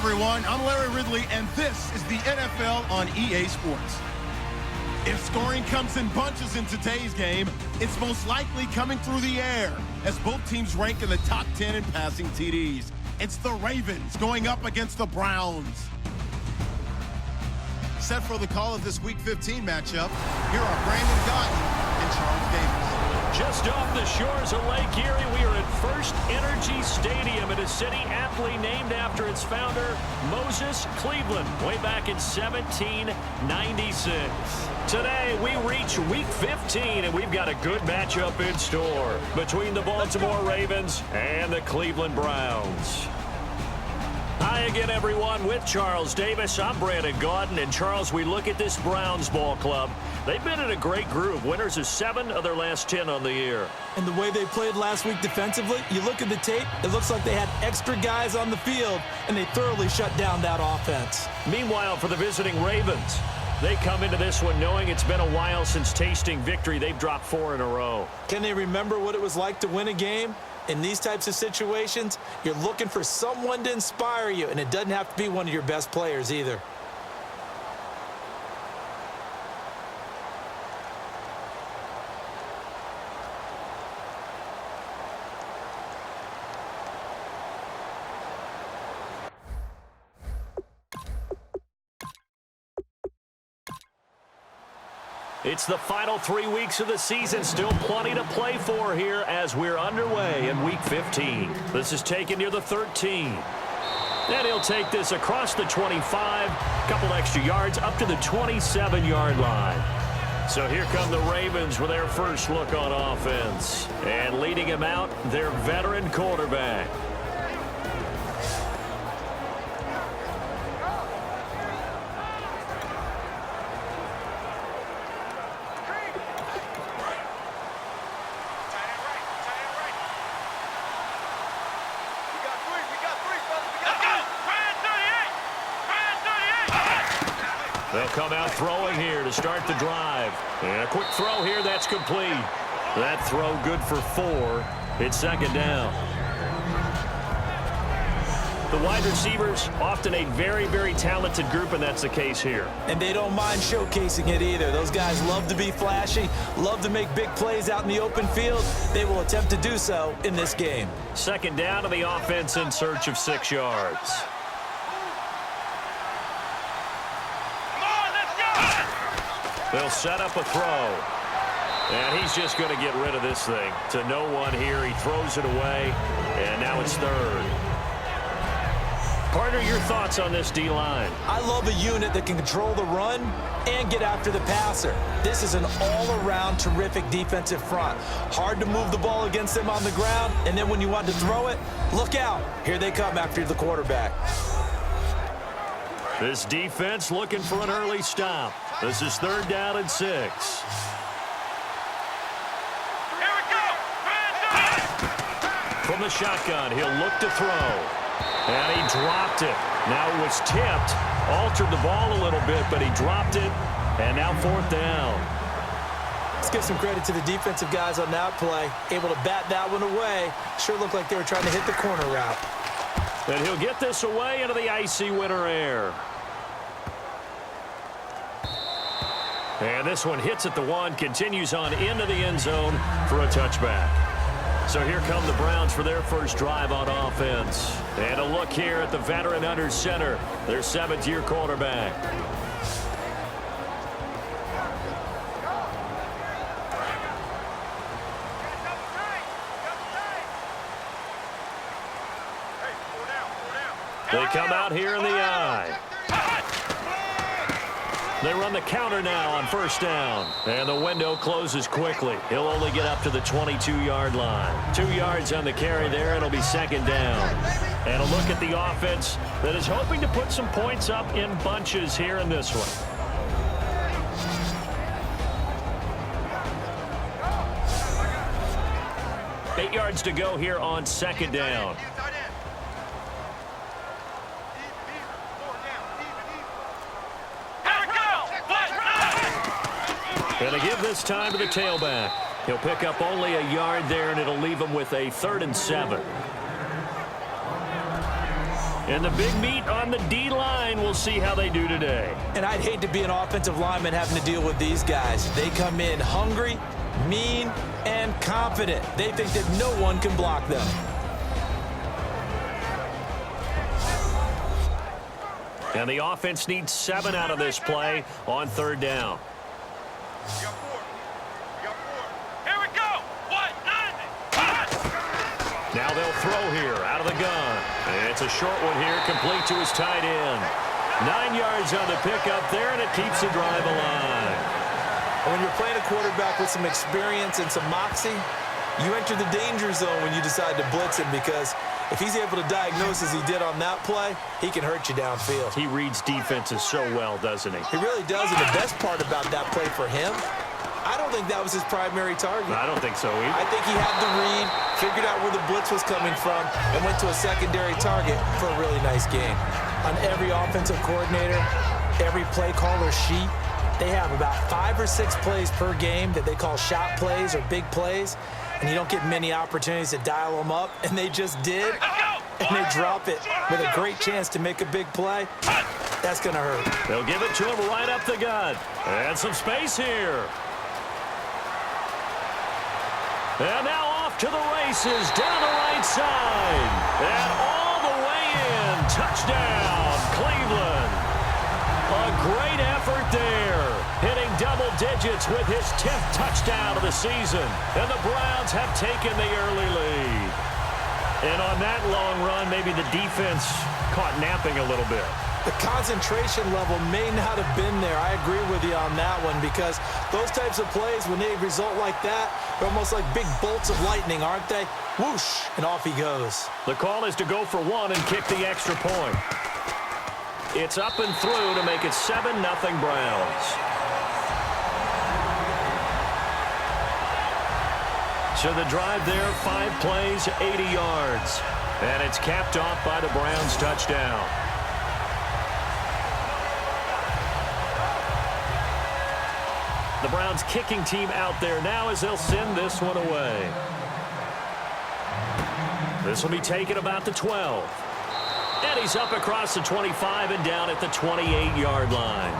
everyone. I'm Larry Ridley, and this is the NFL on EA Sports. If scoring comes in bunches in today's game, it's most likely coming through the air, as both teams rank in the top 10 in passing TDs. It's the Ravens going up against the Browns. Set for the call of this Week 15 matchup, here are Brandon Gaudin and Charles Davis. Just off the shores of Lake Erie, we are at First Energy Stadium in a city aptly named after its founder, Moses Cleveland, way back in 1796. Today, we reach Week 15, and we've got a good matchup in store between the Baltimore Ravens and the Cleveland Browns. Hi again, everyone, with Charles Davis. I'm Brandon Gaudin, and Charles, we look at this Browns ball club. They've been in a great groove. Winners of 7 of their last 10 on the year. And the way they played last week defensively, you look at the tape, it looks like they had extra guys on the field, and they thoroughly shut down that offense. Meanwhile, for the visiting Ravens, they come into this one knowing it's been a while since tasting victory. They've dropped 4 in a row. Can they remember what it was like to win a game? In these types of situations, you're looking for someone to inspire you, and it doesn't have to be one of your best players either. It's the final 3 weeks of the season. Still plenty to play for here as we're underway in Week 15. This is taken near the 13. And he'll take this across the 25, couple extra yards up to the 27-yard line. So here come the Ravens with their first look on offense. And leading him out, their veteran quarterback. They'll come out throwing here to start the drive. And a quick throw here, that's complete. That throw good for 4. It's second down. The wide receivers, often a very, very talented group, and that's the case here. And they don't mind showcasing it either. Those guys love to be flashy, love to make big plays out in the open field. They will attempt to do so in this game. Second down to the offense in search of 6 yards. They'll set up a throw. And he's just going to get rid of this thing. To no one here. He throws it away. And now it's third. Partner, your thoughts on this D-line? I love a unit that can control the run and get after the passer. This is an all-around terrific defensive front. Hard to move the ball against them on the ground. And then when you want to throw it, look out. Here they come after the quarterback. This defense looking for an early stop. This is third down and 6. Here we go. From the shotgun, he'll look to throw. And he dropped it. Now it was tipped. Altered the ball a little bit, but he dropped it. And now fourth down. Let's give some credit to the defensive guys on that play. Able to bat that one away. Sure looked like they were trying to hit the corner route. And he'll get this away into the icy winter air. And this one hits at the 1, continues on into the end zone for a touchback. So here come the Browns for their first drive on offense. And a look here at the veteran under center, their 7th-year quarterback. They come out here in the eye. They run the counter now on first down. And the window closes quickly. He'll only get up to the 22-yard line. 2 yards on the carry there. It'll be second down. And a look at the offense that is hoping to put some points up in bunches here in this one. Eight yards to go here on second down. Going to give this time to the tailback. He'll pick up only a yard there, and it'll leave him with a 3rd and 7. And the big meat on the D-line, we'll see how they do today. And I'd hate to be an offensive lineman having to deal with these guys. They come in hungry, mean, and confident. They think that no one can block them. And the offense needs 7 out of this play on 3rd down. Here we go. Now they'll throw here out of the gun. It's a short one here, complete to his tight end. 9 yards on the pickup there, and it keeps the drive alive. And when you're playing a quarterback with some experience and some moxie, you enter the danger zone when you decide to blitz him, because if he's able to diagnose as he did on that play, he can hurt you downfield. He reads defenses so well, doesn't he? He really does, and the best part about that play for him, I don't think that was his primary target. I don't think so either. I think he had the read, figured out where the blitz was coming from, and went to a secondary target for a really nice game. On every offensive coordinator, every play caller sheet, they have about 5 or 6 plays per game that they call shot plays or big plays, and you don't get many opportunities to dial them up, and they just did, and they drop it with a great chance to make a big play. That's going to hurt. They'll give it to him right up the gut. And some space here. And now off to the races down the right side. And all the way in. Touchdown, Cleveland. A great effort there. Hitting double digits with his 10th touchdown of the season. And the Browns have taken the early lead. And on that long run, maybe the defense caught napping a little bit. The concentration level may not have been there. I agree with you on that one, because those types of plays, when they result like that, they're almost like big bolts of lightning, aren't they? Whoosh, and off he goes. The call is to go for 1 and kick the extra point. It's up and through to make it 7-0 Browns. So the drive there, 5 plays, 80 yards. And it's capped off by the Browns touchdown. The Browns kicking team out there now as they'll send this one away. This will be taken about the 12. And he's up across the 25 and down at the 28-yard line.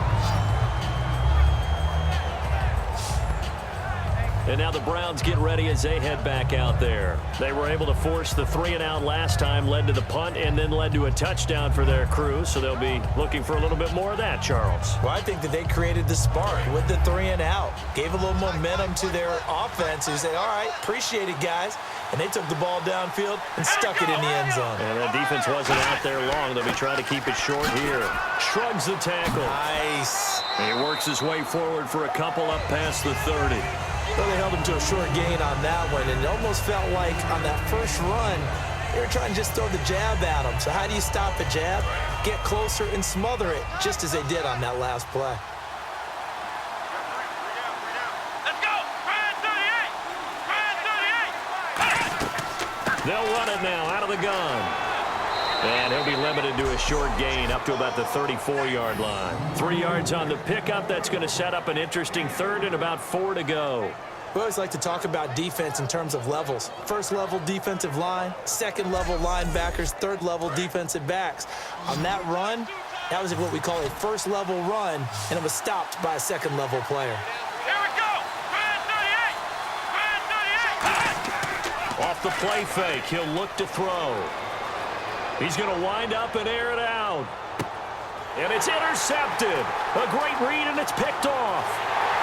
And now the Browns get ready as they head back out there. They were able to force the 3-and-out last time, led to the punt, and then led to a touchdown for their crew. So they'll be looking for a little bit more of that, Charles. Well, I think that they created the spark with the 3-and-out. Gave a little momentum to their offense. Who said, all right, appreciate it, guys. And they took the ball downfield and stuck it in the end zone. And the defense wasn't out there long. They'll be trying to keep it short here. Shrugs the tackle. Nice. And he works his way forward for a couple up past the 30. Well, they held him to a short gain on that one, and it almost felt like on that first run, they were trying to just throw the jab at him. So how do you stop a jab? Get closer and smother it, just as they did on that last play. Let's go! Brand 38! They'll run it now out of the gun. And he'll be limited to a short gain up to about the 34-yard line. 3 yards on the pickup. That's going to set up an interesting 3rd and about 4 to go. We always like to talk about defense in terms of levels. First level defensive line, second level linebackers, third level defensive backs. On that run, that was what we call a first level run, and it was stopped by a second level player. Here we go! Brand 38! Brand 38! Off the play fake, he'll look to throw. He's going to wind up and air it out. And it's intercepted. A great read, and it's picked off.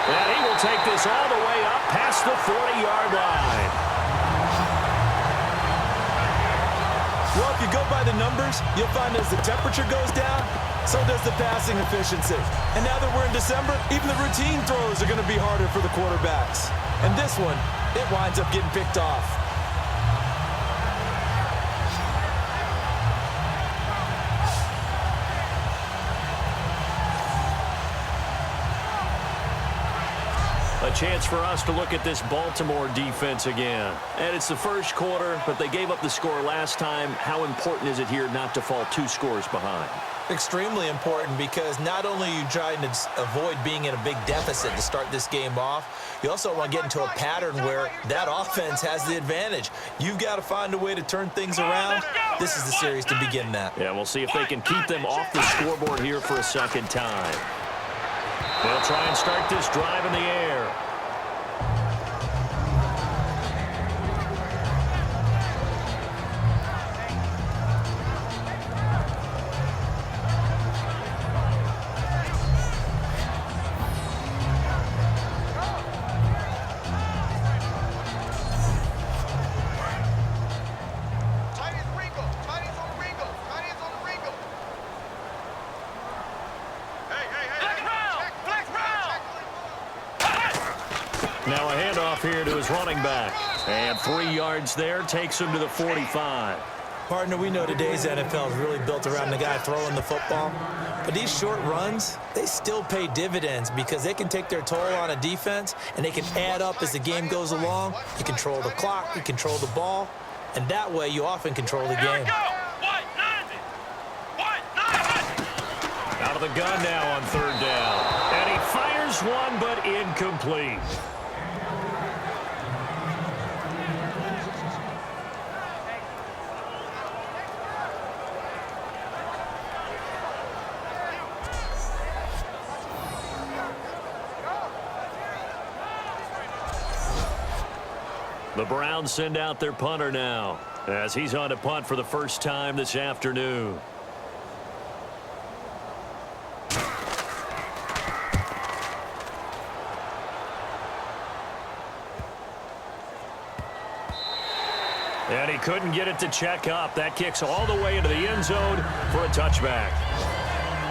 And he will take this all the way up past the 40-yard line. Well, if you go by the numbers, you'll find as the temperature goes down, so does the passing efficiency. And now that we're in December, even the routine throws are going to be harder for the quarterbacks. And this one, it winds up getting picked off. A chance for us to look at this Baltimore defense again. And it's the first quarter, but they gave up the score last time. How important is it here not to fall 2 scores behind? Extremely important, because not only are you trying to avoid being in a big deficit to start this game off, you also want to get into a pattern where that offense has the advantage. You've got to find a way to turn things around. This is the series to begin that. Yeah, we'll see if they can keep them off the scoreboard here for a second time. They'll try and start this drive in the air. Now a handoff here to his running back. And 3 yards there takes him to the 45. Partner, we know today's NFL is really built around the guy throwing the football. But these short runs, they still pay dividends because they can take their toll on a defense, and they can add up as the game goes along. You control the clock, you control the ball, and that way you often control the game. Out of the gun now on 3rd down. And he fires one, but incomplete. The Browns send out their punter now, as he's on to punt for the first time this afternoon. And he couldn't get it to check up. That kicks all the way into the end zone for a touchback.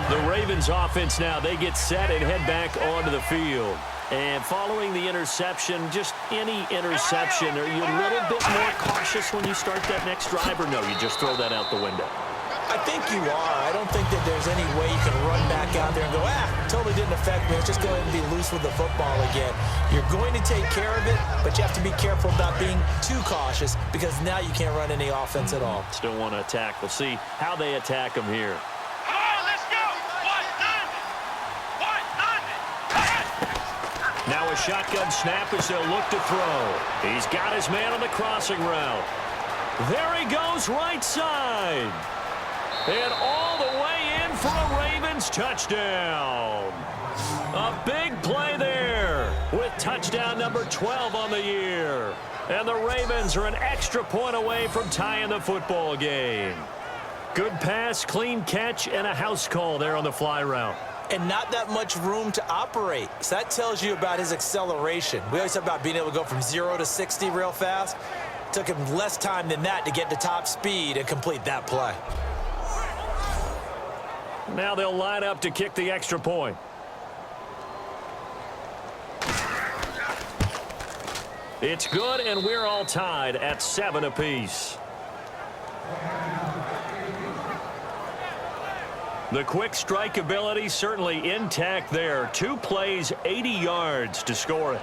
The Ravens offense now, they get set and head back onto the field. And following the interception, just any interception, are you a little bit more cautious when you start that next drive, or no, you just throw that out the window? I think you are. I don't think that there's any way you can run back out there and go, totally didn't affect me. Let's just go ahead and be loose with the football again. You're going to take care of it, but you have to be careful about being too cautious, because now you can't run any offense at all. Still want to attack. We'll see how they attack him here. Now a shotgun snap as they'll look to throw. He's got his man on the crossing route. There he goes, right side. And all the way in for a Ravens touchdown. A big play there with touchdown number 12 on the year. And the Ravens are an extra point away from tying the football game. Good pass, clean catch, and a house call there on the fly route. And not that much room to operate. So that tells you about his acceleration. We always talk about being able to go from 0 to 60 real fast. It took him less time than that to get to top speed and complete that play. Now they'll line up to kick the extra point. It's good, and we're all tied at 7 apiece. The quick strike ability certainly intact there. 2 plays, 80 yards to score it.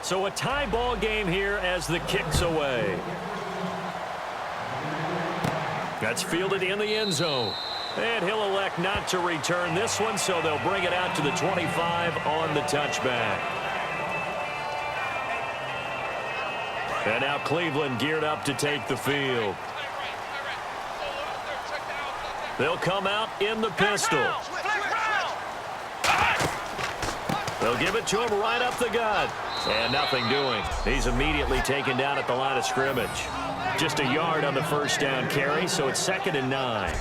So a tie ball game here as the kick's away. That's fielded in the end zone. And he'll elect not to return this one, so they'll bring it out to the 25 on the touchback. And now Cleveland geared up to take the field. They'll come out in the pistol. They'll give it to him right up the gut. And nothing doing. He's immediately taken down at the line of scrimmage. Just a yard on the first down carry, so it's 2nd and 9.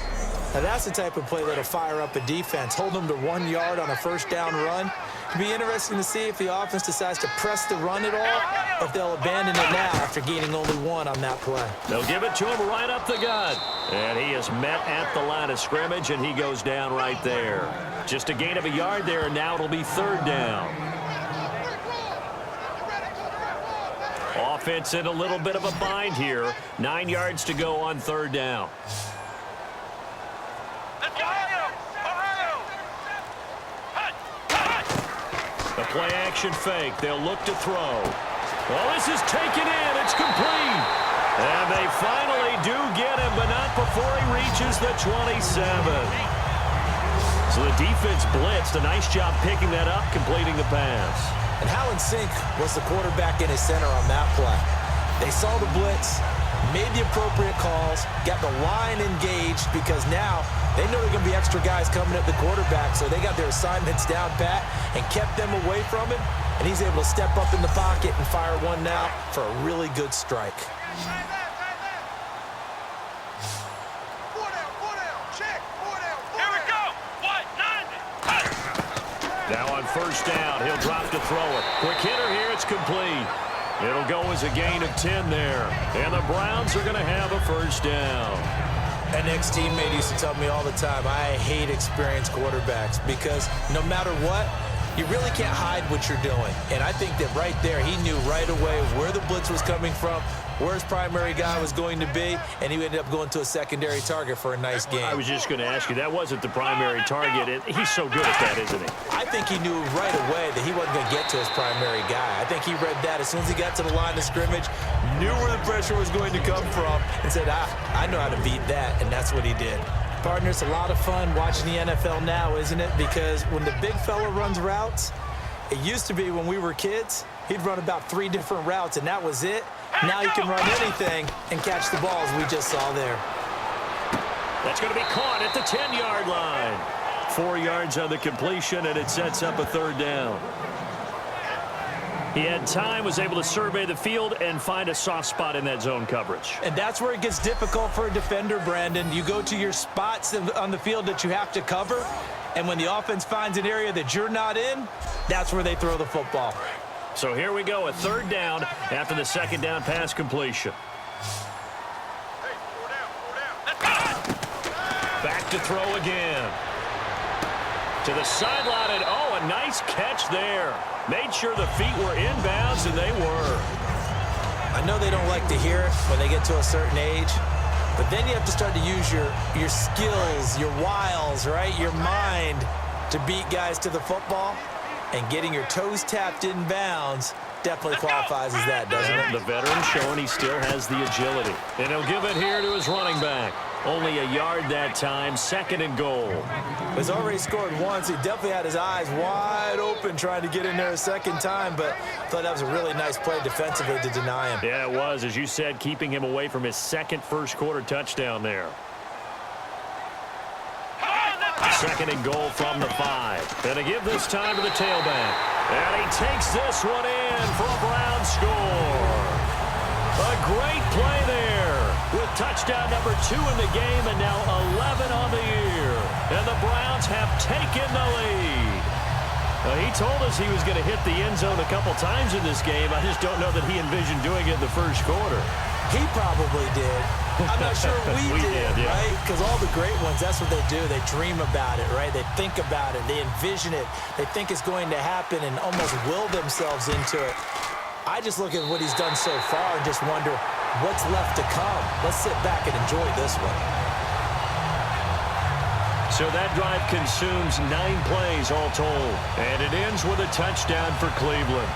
Now that's the type of play that'll fire up a defense. Hold them to 1 yard on a first down run. It'll be interesting to see if the offense decides to press the run at all, or if they'll abandon it now after gaining only 1 on that play. They'll give it to him right up the gut. And he is met at the line of scrimmage, and he goes down right there. Just a gain of a yard there, and now it'll be 3rd down. Offense in a little bit of a bind here. 9 yards to go on 3rd down. play action fake. They'll look to throw. Well, this is taken in. It's complete. And they finally do get him, but not before he reaches the 27. So the defense blitzed. A nice job picking that up, completing the pass. And how in sync was the quarterback in his center on that play? They saw the blitz, made the appropriate calls, got the line engaged because now they know there are going to be extra guys coming at the quarterback, so they got their assignments down pat and kept them away from him, and he's able to step up in the pocket and fire one now for a really good strike. Here we go. What? 90. Now on first down, he'll drop to throw it. Quick hitter here, it's complete. It'll go as a gain of 10 there. And the Browns are going to have a first down. An ex-teammate used to tell me all the time, I hate experienced quarterbacks because no matter what, you really can't hide what you're doing. And I think that right there, he knew right away where the blitz was coming from, where his primary guy was going to be, and he ended up going to a secondary target for a nice game. I was just going to ask you, that wasn't the primary target. He's so good at that, isn't he? I think he knew right away that he wasn't going to get to his primary guy. I think he read that as soon as he got to the line of scrimmage, knew where the pressure was going to come from, and said, I know how to beat that, and that's what he did. Partner, it's a lot of fun watching the NFL now, isn't it? Because when the big fella runs routes, it used to be when we were kids, he'd run about 3 different routes, and that was it. Now he can run anything and catch the balls we just saw there. That's going to be caught at the 10-yard line. 4 yards on the completion, and it sets up a third down. He had time, was able to survey the field and find a soft spot in that zone coverage. And that's where it gets difficult for a defender, Brandon. You go to your spots on the field that you have to cover, and when the offense finds an area that you're not in, that's where they throw the football. So here we go, a third down after the second down pass completion. Back to throw again. To the sideline, and oh, a nice catch there. Made sure the feet were inbounds, and they were. I know they don't like to hear it when they get to a certain age, but then you have to start to use your skills, your wiles, right, your mind to beat guys to the football. And getting your toes tapped in bounds definitely qualifies as that, doesn't it? The veteran showing he still has the agility. And he'll give it here to his running back. Only a yard that time, second and goal. He's already scored once. He definitely had his eyes wide open trying to get in there a second time, but I thought that was a really nice play defensively to deny him. Yeah, it was, as you said, keeping him away from his second first-quarter touchdown there. Second and goal from the 5. And to give this time to the tailback. And he takes this one in for a Brown score. A great play there with touchdown number 2 in the game and now 11 on the year. And the Browns have taken the lead. He told us he was going to hit the end zone a couple times in this game. I just don't know that he envisioned doing it in the first quarter. He probably did. I'm not sure we did, yeah. right? Because all the great ones, that's what they do. They dream about it, right? They think about it. They envision it. They think it's going to happen and almost will themselves into it. I just look at what he's done so far and just wonder what's left to come. Let's sit back and enjoy this one. So that drive consumes 9 plays all told. And it ends with a touchdown for Cleveland.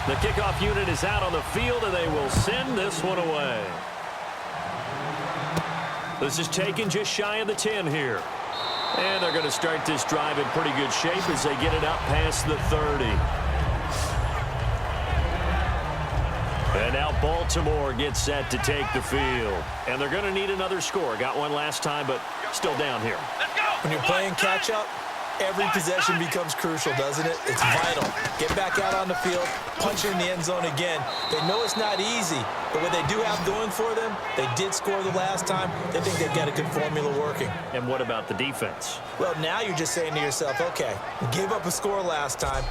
The kickoff unit is out on the field, and they will send this one away. This is taken just shy of the 10 here. And they're going to start this drive in pretty good shape as they get it up past the 30. And now Baltimore gets set to take the field. And they're going to need another score. Got one last time, but still down here. When you're playing catch-up, every possession becomes crucial, doesn't it? It's vital. Get back out on the field, punch in the end zone again. They know it's not easy, but what they do have going for them, they did score the last time. They think they've got a good formula working. And what about the defense? Well, now you're just saying to yourself, okay, we gave up a score last time.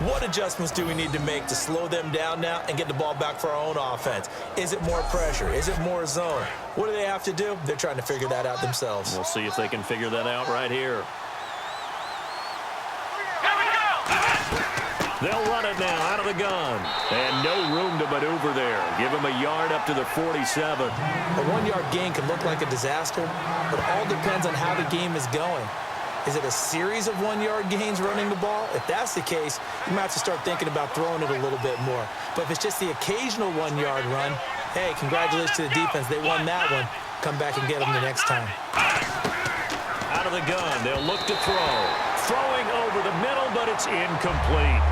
What adjustments do we need to make to slow them down now and get the ball back for our own offense? Is it more pressure? Is it more zone? What do they have to do? They're trying to figure that out themselves. We'll see if they can figure that out right here. They'll run it now out of the gun. And no room to maneuver there. Give him a yard up to the 47. A 1-yard gain can look like a disaster, but all depends on how the game is going. Is it a series of 1-yard gains running the ball? If that's the case, you might have to start thinking about throwing it a little bit more. But if it's just the occasional 1-yard run, hey, congratulations to the defense. They won that one. Come back and get them the next time. Out of the gun, they'll look to throw. Throwing over the middle, but it's incomplete.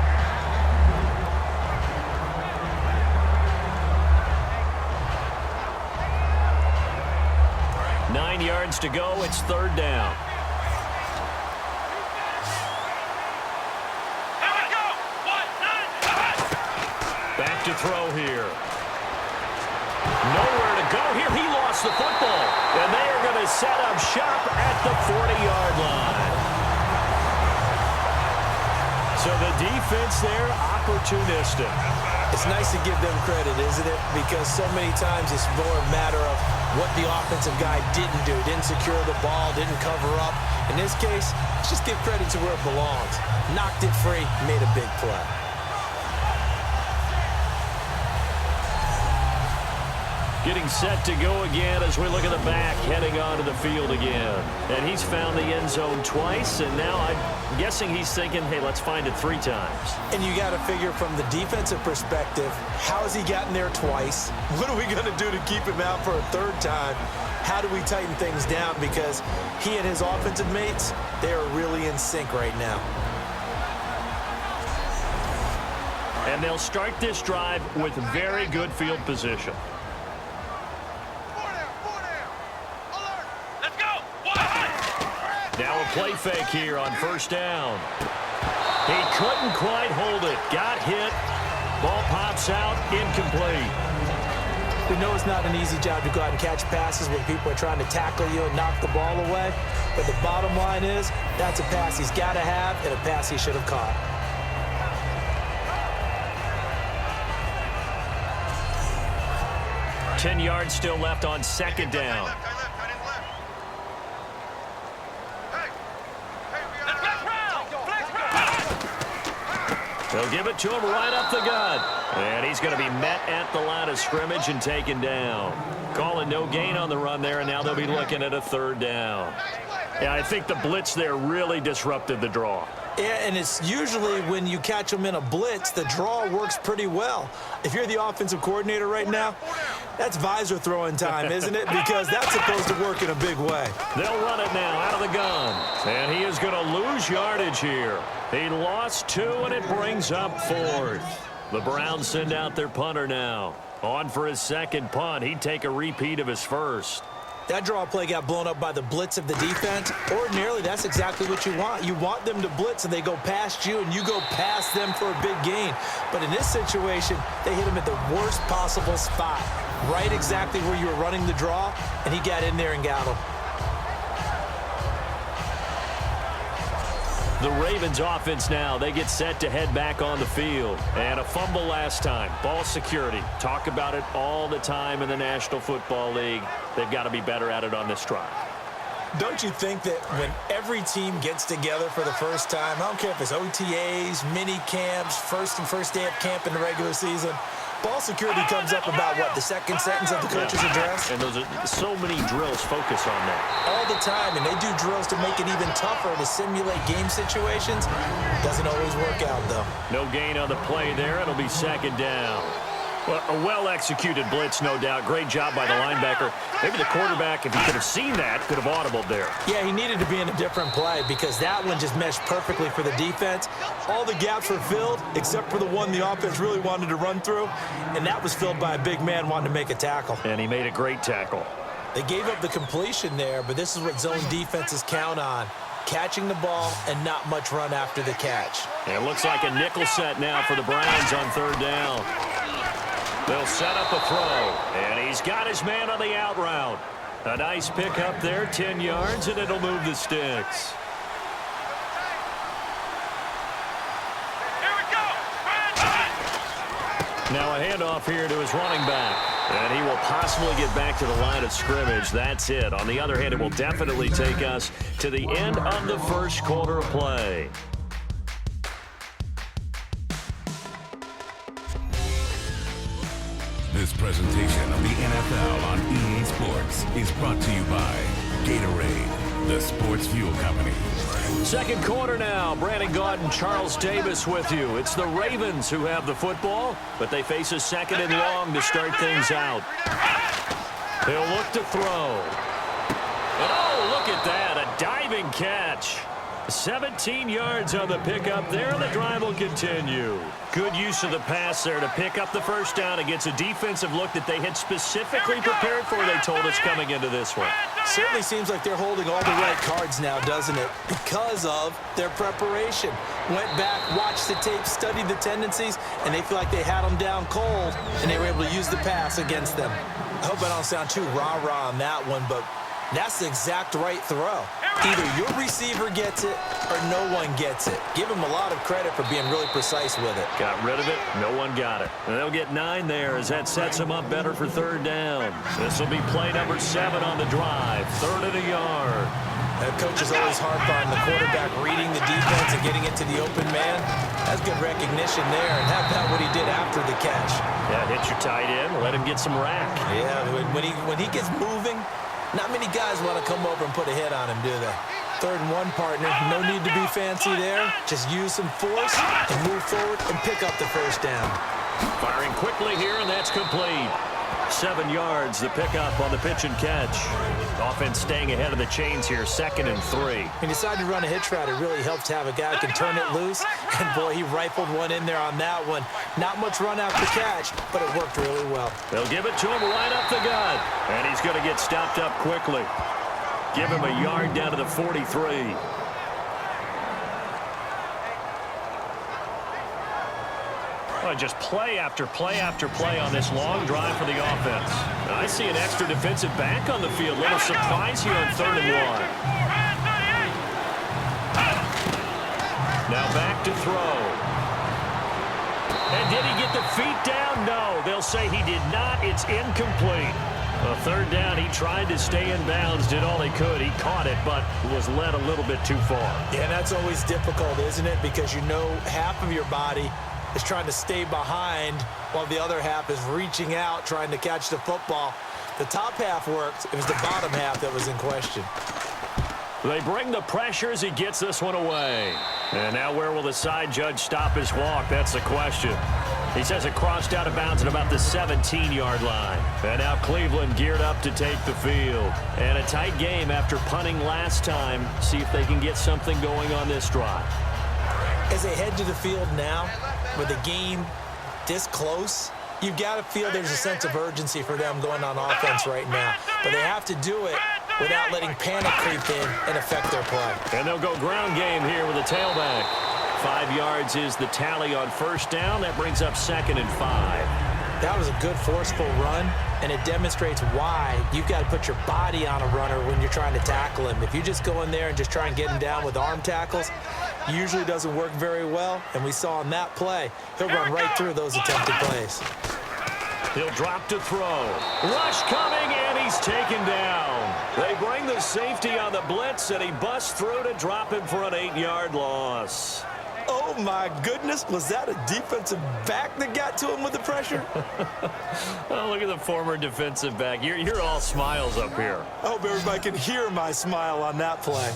9 yards to go. It's third down. Back to throw here. Nowhere to go here. He lost the football. And they are going to set up shop at the 40-yard line. So the defense there, opportunistic. It's nice to give them credit, isn't it? Because so many times it's more a matter of what the offensive guy didn't do. Didn't secure the ball, didn't cover up. In this case, let's just give credit to where it belongs. Knocked it free, made a big play. Getting set to go again as we look at the back, heading onto the field again. And he's found the end zone twice, and now I'm guessing he's thinking, hey, let's find it 3 times. And you got to figure from the defensive perspective, how has he gotten there twice? What are we going to do to keep him out for a 3rd time? How do we tighten things down? Because he and his offensive mates, they are really in sync right now. And they'll start this drive with very good field position. Now a play fake here on first down. He couldn't quite hold it. Got hit. Ball pops out. Incomplete. We know it's not an easy job to go out and catch passes when people are trying to tackle you and knock the ball away. But the bottom line is, that's a pass he's got to have and a pass he should have caught. Ten yards still left on second down. They'll give it to him right up the gut. And he's going to be met at the line of scrimmage and taken down. Calling no gain on the run there, and now they'll be looking at a 3rd down. Yeah, I think the blitz there really disrupted the draw. Yeah, and it's usually when you catch them in a blitz, the draw works pretty well. If you're the offensive coordinator right now, that's visor throwing time, isn't it? Because that's supposed to work in a big way. They'll run it now out of the gun. And he is going to lose yardage here. He lost 2, and it brings up 4th. The Browns send out their punter now. On for his 2nd punt. He'd take a repeat of his 1st. That draw play got blown up by the blitz of the defense. Ordinarily, that's exactly what you want. You want them to blitz, and they go past you, and you go past them for a big gain. But in this situation, they hit him at the worst possible spot, right exactly where you were running the draw, and he got in there and got him. The Ravens offense now, they get set to head back on the field. And a fumble last time. Ball security. Talk about it all the time in the National Football League. They've got to be better at it on this drive. Don't you think that when every team gets together for the first time, I don't care if it's OTAs, mini camps, first day of camp in the regular season, ball security comes up about, what, the 2nd sentence of the coach's address? And those are so many drills focus on that. All the time, and they do drills to make it even tougher to simulate game situations. Doesn't always work out, though. No gain on the play there. It'll be 2nd down. Well, a well-executed blitz, no doubt. Great job by the linebacker. Maybe the quarterback, if he could have seen that, could have audibled there. Yeah, he needed to be in a different play because that one just meshed perfectly for the defense. All the gaps were filled except for the one the offense really wanted to run through, and that was filled by a big man wanting to make a tackle. And he made a great tackle. They gave up the completion there, but this is what zone defenses count on. Catching the ball and not much run after the catch. And it looks like a nickel set now for the Browns on 3rd down. They'll set up a throw, and he's got his man on the out route. A nice pick up there, 10 yards, and it'll move the sticks. Here we go. Now a handoff here to his running back. And he will possibly get back to the line of scrimmage. That's it. On the other hand, it will definitely take us to the end of the 1st quarter of play. presentation of the NFL on EA Sports is brought to you by Gatorade, the sports fuel company. Second quarter now. Brandon Gaudin and Charles Davis with you. It's the Ravens who have the football, but they face a second and long to start things out. He'll look to throw. And oh, look at that. A diving catch. 17 yards on the pickup there, and the drive will continue. Good use of the pass there to pick up the first down against a defensive look that they had specifically prepared for, they told us, coming into this one. Certainly seems like they're holding all the right cards now, doesn't it? Because of their preparation. Went back, watched the tape, studied the tendencies, and they feel like they had them down cold, and they were able to use the pass against them. I hope I don't sound too rah-rah on that one, but that's the exact right throw. Either your receiver gets it or no one gets it. Give him a lot of credit for being really precise with it. Got rid of it. No one got it. And they'll get 9 there as that sets them up better for third down. This will be play number 7 on the drive. 3rd and a yard. Coach is always harp on the quarterback reading the defense and getting it to the open man. That's good recognition there, and how about what he did after the catch? Yeah, hit your tight end. Let him get some rack. Yeah, when he gets moving, not many guys want to come over and put a hit on him, do they? 3rd and 1, partner. No need to be fancy there. Just use some force and move forward and pick up the first down. Firing quickly here, and that's complete. 7 yards, the pickup on the pitch and catch. Offense staying ahead of the chains here, 2nd and 3. He decided to run a hitch route. It really helps to have a guy who can turn it loose. And, boy, he rifled one in there on that one. Not much run after catch, but it worked really well. They'll give it to him right up the gut. And he's going to get stopped up quickly. Give him a yard down to the 43. Just play after play after play on this long drive for the offense. I see an extra defensive back on the field. Little surprise here on 3rd and 1. Now back to throw. And did he get the feet down? No. They'll say he did not. It's incomplete. A 3rd down, he tried to stay in bounds, did all he could. He caught it, but was led a little bit too far. Yeah, that's always difficult, isn't it? Because you know half of your body is trying to stay behind while the other half is reaching out, trying to catch the football. The top half worked. It was the bottom half that was in question. They bring the pressure as he gets this one away. And now where will the side judge stop his walk? That's the question. He says it crossed out of bounds at about the 17-yard line. And now Cleveland geared up to take the field. And a tight game after punting last time. See if they can get something going on this drive. As they head to the field now, with the game this close, you've got to feel there's a sense of urgency for them going on offense right now. But they have to do it without letting panic creep in and affect their play. And they'll go ground game here with a tailback. 5 yards is the tally on 1st down. That brings up 2nd and 5. That was a good, forceful run, and it demonstrates why you've got to put your body on a runner when you're trying to tackle him. If you just go in there and just try and get him down with arm tackles, usually doesn't work very well, and we saw on that play, he'll run right through those attempted plays. He'll drop to throw. Rush coming, and he's taken down. They bring the safety on the blitz, and he busts through to drop him for an 8-yard loss. Oh, my goodness. Was that a defensive back that got to him with the pressure? Oh, look at the former defensive back. You're all smiles up here. I hope everybody can hear my smile on that play.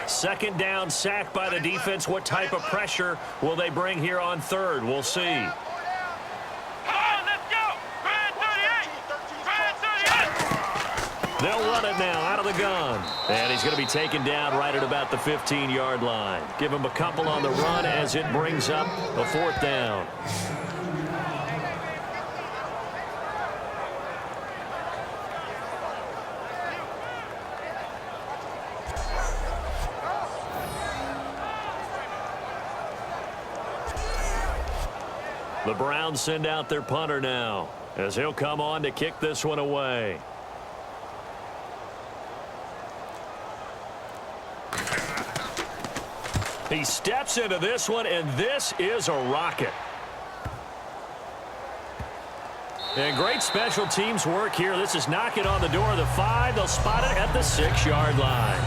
Second down, sacked by the defense. What type of pressure will they bring here on 3rd? We'll see. Come on, let's go! Grand 38! Grand 38! They'll run it now out of the gun. And he's going to be taken down right at about the 15-yard line. Give him a couple on the run as it brings up a 4th down. The Browns send out their punter now as he'll come on to kick this one away. He steps into this one, and this is a rocket. And great special teams work here. This is knocking on the door of the 5. They'll spot it at the 6-yard line.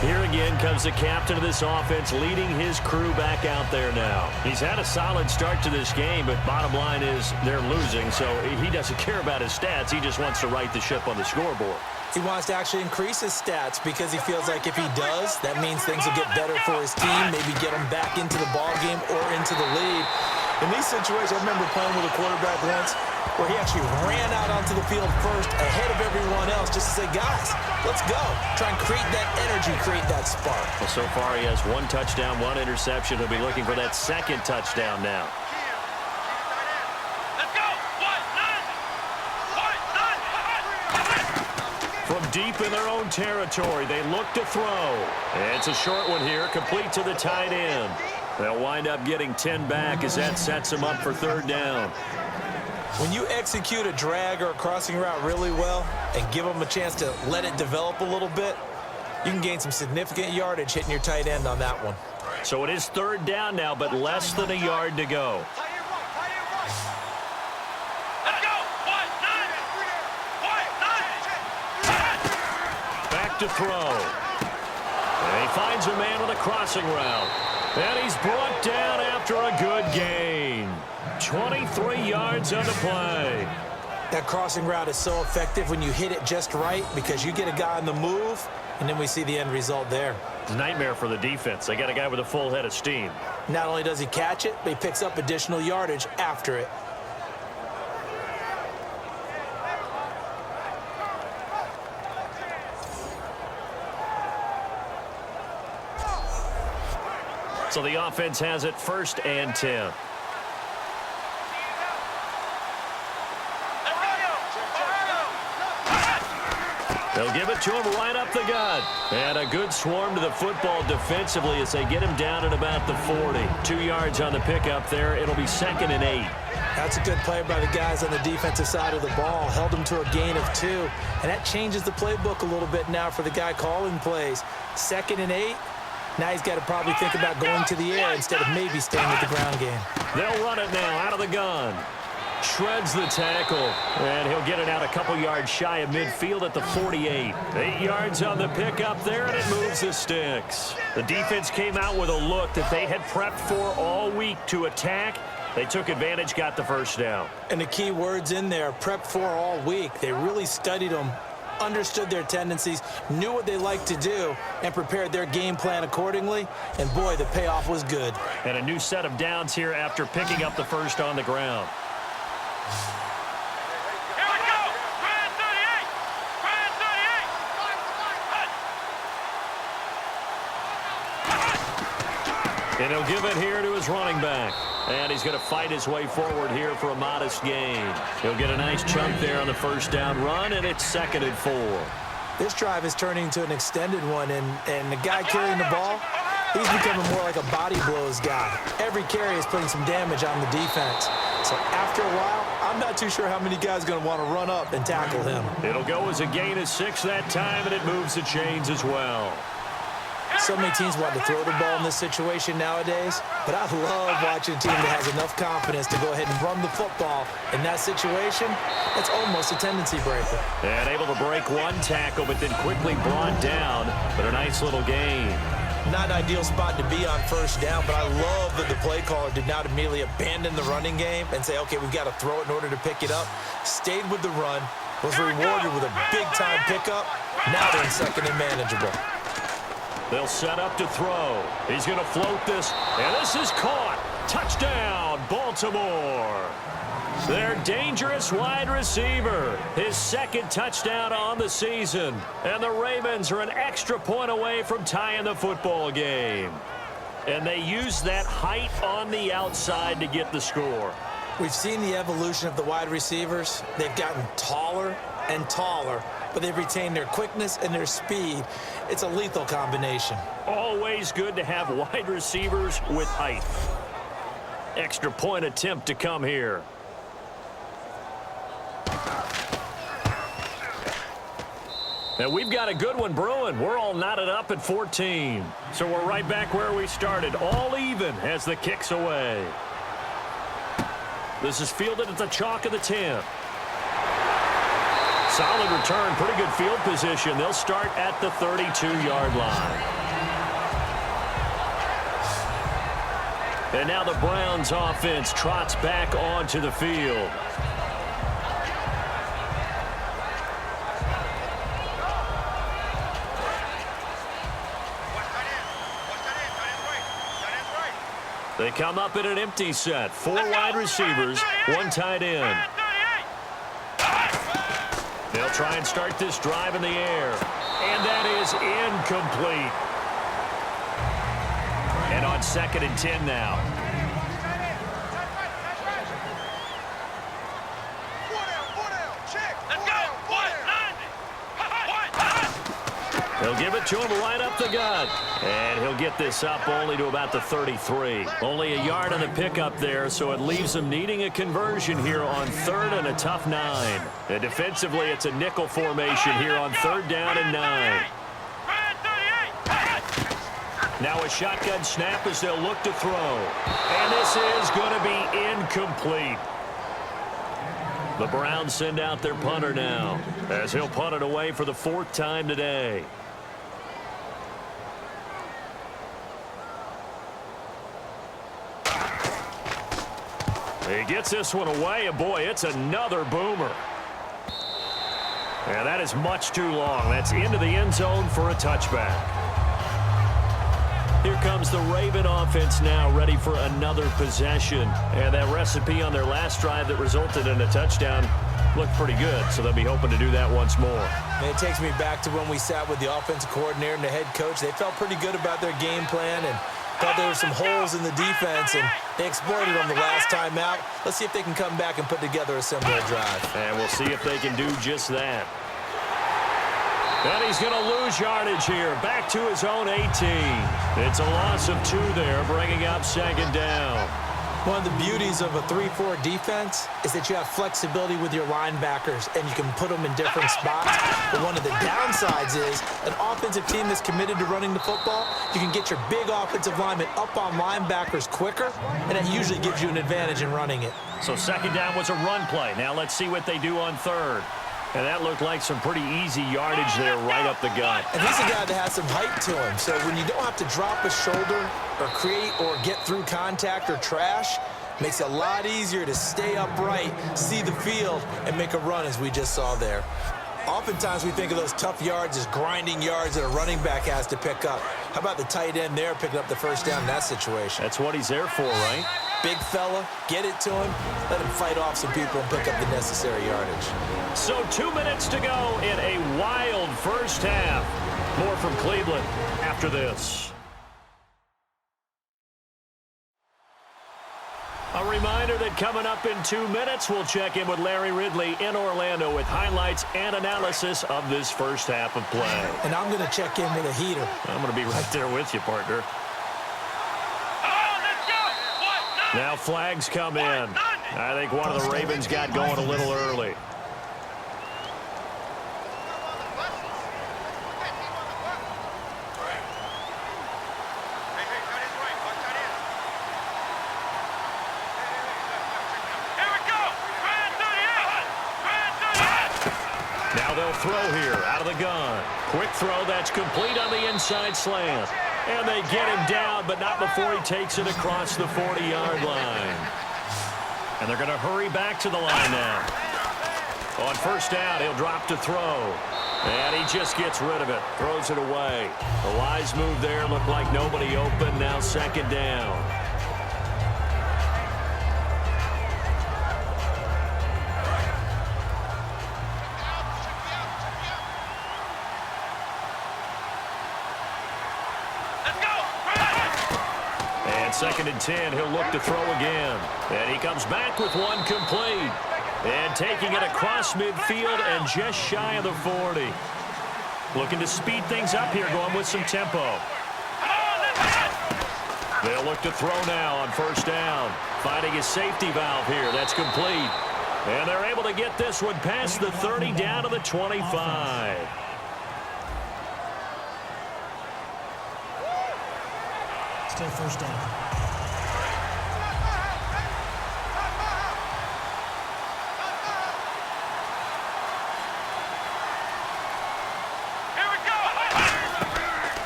Here again comes the captain of this offense, leading his crew back out there now. He's had a solid start to this game, but bottom line is they're losing, so he doesn't care about his stats. He just wants to right the ship on the scoreboard. He wants to actually increase his stats because he feels like if he does, that means things will get better for his team, maybe get him back into the ball game or into the lead. In these situations, I remember playing with a quarterback once where he actually ran out onto the field first ahead of everyone else just to say, guys, let's go. Try and create that energy, create that spark. Well, so far he has 1 touchdown, 1 interception. He'll be looking for that 2nd touchdown now. Let's go. From deep in their own territory, they look to throw. It's a short one here, complete to the tight end. They'll wind up getting 10 back as that sets them up for 3rd down. When you execute a drag or a crossing route really well and give them a chance to let it develop a little bit, you can gain some significant yardage hitting your tight end on that one. So it is 3rd down now, but less than a yard to go. Let's go. Back to throw. And he finds a man with a crossing route. And he's brought down after a good gain. 23 yards on the play. That crossing route is so effective when you hit it just right because you get a guy on the move, and then we see the end result there. Nightmare for the defense. They got a guy with a full head of steam. Not only does he catch it, but he picks up additional yardage after it. So the offense has it 1st and 10. They'll give it to him right up the gut. And a good swarm to the football defensively as they get him down at about the 40. 2 yards on the pickup there. It'll be 2nd and 8. That's a good play by the guys on the defensive side of the ball. Held him to a gain of 2. And that changes the playbook a little bit now for the guy calling plays. 2nd and 8. Now he's got to probably think about going to the air instead of maybe staying with the ground game. They'll run it now out of the gun. Shreds the tackle, and he'll get it out a couple yards shy of midfield at the 48. 8 yards on the pickup there, and it moves the sticks. The defense came out with a look that they had prepped for all week to attack. They took advantage, got the 1st down. And the key words in there, prepped for all week. They really studied them, understood their tendencies, knew what they liked to do, and prepared their game plan accordingly. And, boy, the payoff was good. And a new set of downs here after picking up the 1st on the ground. Here we go. Grand 38. Grand 38. And he'll give it here to his running back. And he's going to fight his way forward here for a modest gain. He'll get a nice chunk there on the 1st down run, and it's 2nd and 4. This drive is turning into an extended one, and the guy carrying the ball, he's becoming more like a body blows guy. Every carry is putting some damage on the defense. So after a while, I'm not too sure how many guys are going to want to run up and tackle him. It'll go as a gain of 6 that time, and it moves the chains as well. So many teams want to throw the ball in this situation nowadays, but I love watching a team that has enough confidence to go ahead and run the football. In that situation, it's almost a tendency breaker. And able to break 1 tackle, but then quickly brought down, but a nice little gain. Not an ideal spot to be on 1st down, but I love that the play caller did not immediately abandon the running game and say, okay, we've got to throw it in order to pick it up. Stayed with the run, was rewarded with a big-time pickup. Now they're in 2nd and manageable. They'll set up to throw. He's going to float this, and this is caught. Touchdown, Baltimore. Their dangerous wide receiver. His 2nd touchdown on the season. And the Ravens are an extra point away from tying the football game. And they use that height on the outside to get the score. We've seen the evolution of the wide receivers. They've gotten taller and taller, but they've retained their quickness and their speed. It's a lethal combination. Always good to have wide receivers with height. Extra point attempt to come here. And we've got a good one brewing. We're all knotted up at 14. So we're right back where we started, all even as the kick's away. This is fielded at the chalk of the 10. Solid return, pretty good field position. They'll start at the 32-yard line. And now the Browns offense trots back onto the field. They come up in an empty set. 4 wide receivers, 1 tight end. They'll try and start this drive in the air. And that is incomplete. And on 2nd and 10 now. They'll give it to him right up the gut. And he'll get this up only to about the 33. Only a yard on the pickup there, so it leaves them needing a conversion here on 3rd and a tough 9. And defensively, it's a nickel formation here on 3rd down and 9. Now a shotgun snap as they'll look to throw. And this is going to be incomplete. The Browns send out their punter now, as he'll punt it away for the 4th time today. He gets this one away, and boy, it's another boomer. And that is much too long. That's into the end zone for a touchback. Here comes the Raven offense now, ready for another possession. And that recipe on their last drive that resulted in a touchdown looked pretty good, so they'll be hoping to do that once more. And it takes me back to when we sat with the offensive coordinator and the head coach. They felt pretty good about their game plan and thought there were some holes in the defense, and they exploited them the last time out. Let's see if they can come back and put together a similar drive. And we'll see if they can do just that. And he's going to lose yardage here. Back to his own 18. It's a loss of 2 there, bringing up 2nd down. One of the beauties of a 3-4 defense is that you have flexibility with your linebackers, and you can put them in different spots. But one of the downsides is an offensive team that's committed to running the football, you can get your big offensive linemen up on linebackers quicker, and that usually gives you an advantage in running it. So 2nd down was a run play. Now let's see what they do on 3rd. And that looked like some pretty easy yardage there right up the gut. And he's a guy that has some height to him. So when you don't have to drop a shoulder or create or get through contact or trash, it makes it a lot easier to stay upright, see the field, and make a run as we just saw there. Oftentimes we think of those tough yards as grinding yards that a running back has to pick up. How about the tight end there picking up the 1st down in that situation? That's what he's there for, right? Big fella, get it to him, let him fight off some people and pick up the necessary yardage. So 2 minutes to go in a wild first half. More from Cleveland after this. A reminder that coming up in 2 minutes, we'll check in with Larry Ridley in Orlando with highlights and analysis of this first half of play. And I'm going to check in with a heater. I'm going to be right there with you, partner. Now flags come in. I think one of the Ravens got going a little early. Now they'll throw here out of the gun. Quick throw that's complete on the inside slant. And they get him down, but not before he takes it across the 40-yard line. And they're going to hurry back to the line now. On 1st down, he'll drop to throw. And he just gets rid of it, throws it away. The wise move there, looked like nobody open. Now 2nd down. And 2nd and 10, he'll look to throw again. And he comes back with one complete. And taking it across midfield and just shy of the 40. Looking to speed things up here, going with some tempo. They'll look to throw now on 1st down. Finding his safety valve here. That's complete. And they're able to get this one past the 30 down to the 25. Still first down.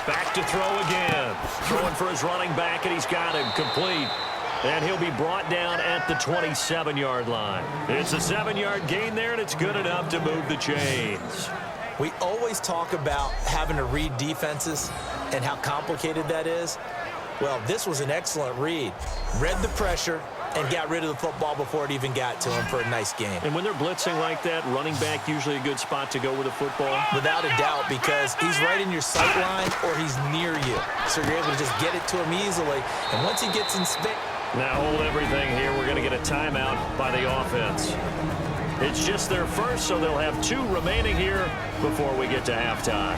Back to throw again. Throwing for his running back, and he's got him complete. And he'll be brought down at the 27-yard line. It's a 7-yard gain there, and it's good enough to move the chains. We always talk about having to read defenses and how complicated that is. Well, this was an excellent read. Read the pressure and got rid of the football before it even got to him for a nice game. And when they're blitzing like that, running back usually a good spot to go with the football? Without a doubt, because he's right in your sight line or he's near you. So you're able to just get it to him easily. And once he gets in space... Now hold everything here. We're going to get a timeout by the offense. It's just their first, so they'll have 2 remaining here before we get to halftime.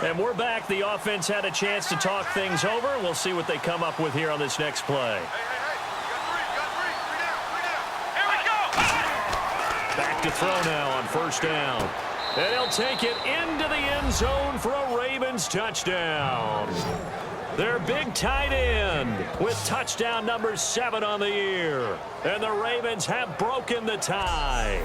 And we're back. The offense had a chance to talk things over. We'll see what they come up with here on this next play. Back to throw now on first down. And he'll take it into the end zone for a Ravens touchdown. Their big tight end with touchdown number 7 on the year. And the Ravens have broken the tie.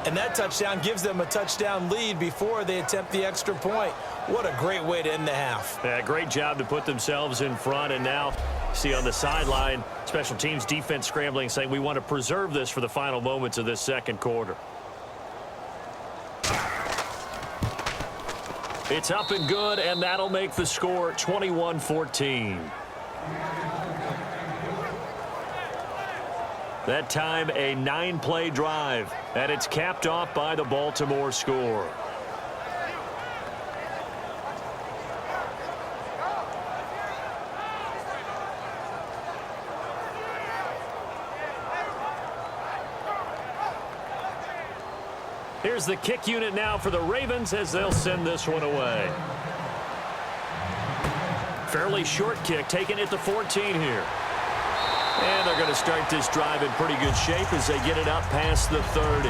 And that touchdown gives them a touchdown lead before they attempt the extra point. What a great way to end the half. Yeah, great job to put themselves in front. And now, see on the sideline, special teams defense scrambling, saying we want to preserve this for the final moments of this second quarter. It's up and good, and that'll make the score 21-14. That time, a 9-play drive, and it's capped off by the Baltimore score. Here's the kick unit now for the Ravens as they'll send this one away. Fairly short kick, taken at the 14 here. And they're going to start this drive in pretty good shape as they get it up past the 30.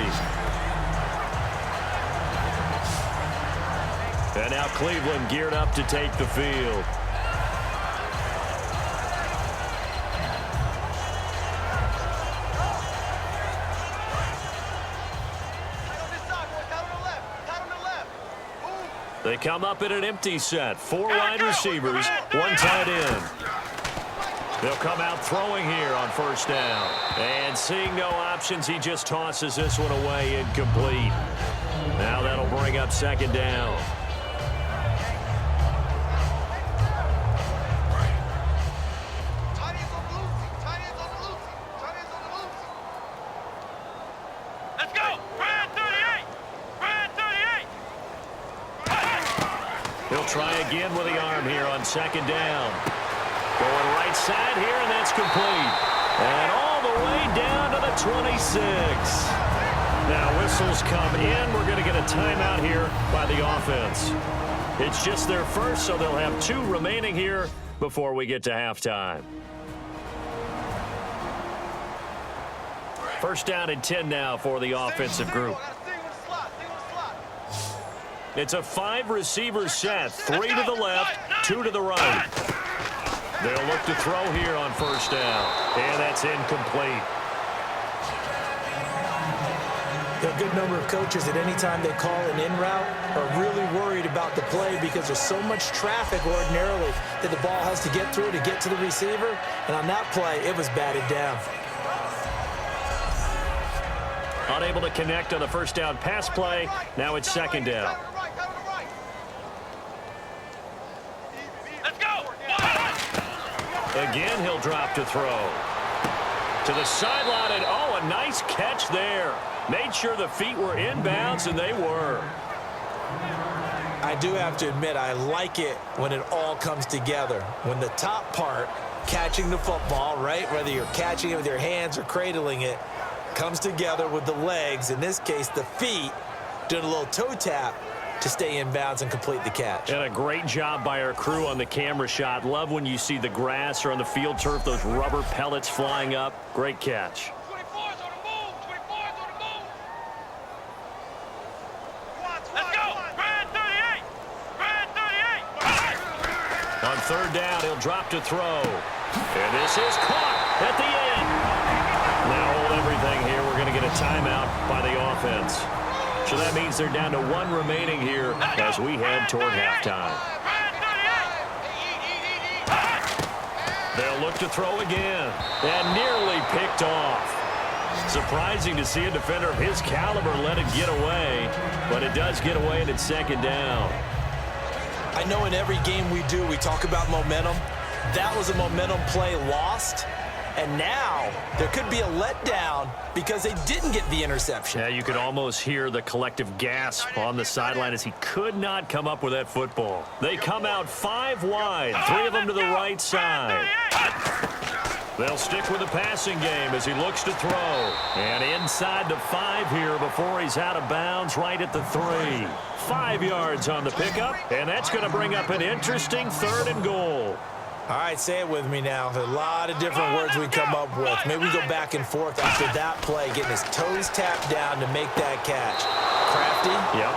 And now Cleveland geared up to take the field. They come up in an empty set. 4 wide receivers, 1 tight end. They'll come out throwing here on first down. And seeing no options, he just tosses this one away incomplete. Now that'll bring up second down. Let's go! Brand 38! Brand 38! He'll try again with the arm here on second down. Going right side here, and that's complete. And all the way down to the 26. Now whistles come in. We're going to get a timeout here by the offense. It's just their first, so they'll have 2 remaining here before we get to halftime. First down and 10 now for the offensive group. It's a 5-receiver set. 3 to the left, 2 to the right. They'll look to throw here on first down. And that's incomplete. A good number of coaches at any time they call an in route are really worried about the play because there's so much traffic ordinarily that the ball has to get through to get to the receiver. And on that play, it was batted down. Unable to connect on the first down pass play. Now it's second down. Again, he'll drop to throw. To the sideline, and oh, a nice catch there. Made sure the feet were inbounds, and they were. I do have to admit, I like it when it all comes together. When the top part, catching the football, right, whether you're catching it with your hands or cradling it, comes together with the legs, in this case, the feet, doing a little toe tap to stay in bounds and complete the catch. And a great job by our crew on the camera shot. Love when you see the grass or on the field turf, those rubber pellets flying up. Great catch. 24's on the move. 24's on the move. third down. He'll drop to throw. And this is caught at the end. Now hold everything here. We're going to get a timeout by the offense. So that means they're down to 1 remaining here as we head toward halftime. They'll look to throw again. And nearly picked off. Surprising to see a defender of his caliber let it get away. But it does get away and it's second down. I know in every game we do, we talk about momentum. That was a momentum play lost. And now there could be a letdown because they didn't get the interception. Yeah, you could almost hear the collective gasp on the sideline as he could not come up with that football. They come out 5 wide, 3 of them to the right side. They'll stick with the passing game as he looks to throw. And inside the 5 here before he's out of bounds right at the 3. 5 yards on the pickup, and that's going to bring up an interesting 3rd and goal. All right, say it with me now. There's a lot of different words we come up with. Maybe we go back and forth after that play, getting his toes tapped down to make that catch. Crafty? Yep.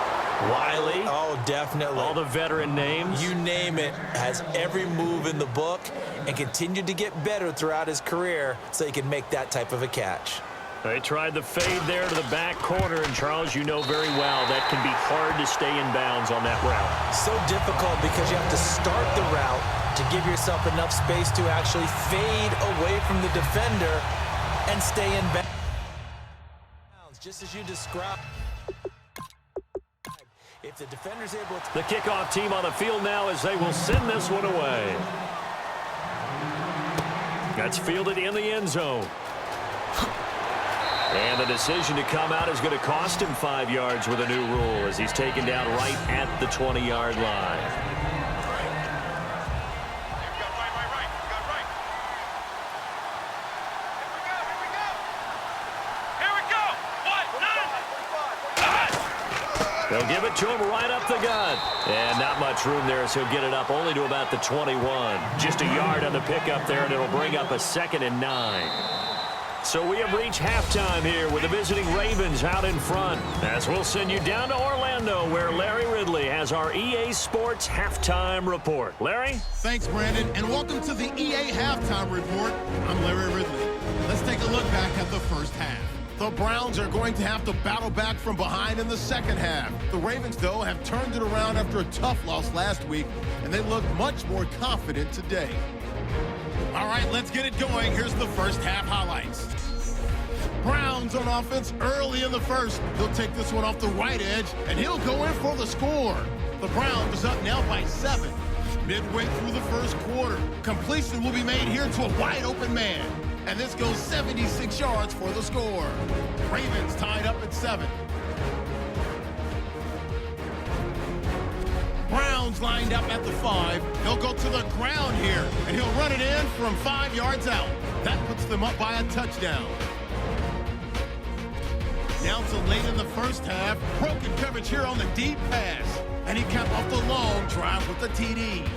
Wiley. Oh, definitely. All the veteran names. You name it. Has every move in the book and continued to get better throughout his career so he can make that type of a catch. They tried the fade there to the back corner, and Charles, you know very well that can be hard to stay in bounds on that route. So difficult because you have to start the route to give yourself enough space to actually fade away from the defender and stay in bounds, just as you described. If the defender's able to... The kickoff team on the field now as they will send this one away. That's fielded in the end zone. And the decision to come out is going to cost him 5 yards with a new rule as he's taken down right at the 20-yard line. They'll give it to him right up the gut. And not much room there, so he'll get it up only to about the 21. Just a yard on the pickup there, and it'll bring up a 2nd and 9. So we have reached halftime here with the visiting Ravens out in front. As we'll send you down to Orlando, where Larry Ridley has our EA Sports Halftime Report. Larry? Thanks, Brandon, and welcome to the EA Halftime Report. I'm Larry Ridley. Let's take a look back at the first half. The Browns are going to have to battle back from behind in the second half. The Ravens, though, have turned it around after a tough loss last week, and they look much more confident today. All right, let's get it going. Here's the first half highlights. Browns on offense early in the first. He'll take this one off the right edge, and he'll go in for the score. The Browns up now by 7. Midway through the first quarter, completion will be made here to a wide-open man. And this goes 76 yards for the score. Ravens tied up at 7. Browns lined up at the 5. He'll go to the ground here, and he'll run it in from 5 yards out. That puts them up by a touchdown. Now to late in the first half, broken coverage here on the deep pass. And he capped off the long drive with the TD.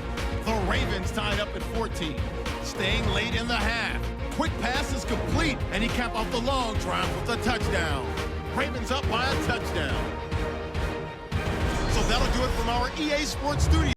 The Ravens tied up at 14. Staying late in the half. Quick pass is complete, and he capped off the long drive with a touchdown. Ravens up by a touchdown. So that'll do it from our EA Sports studio.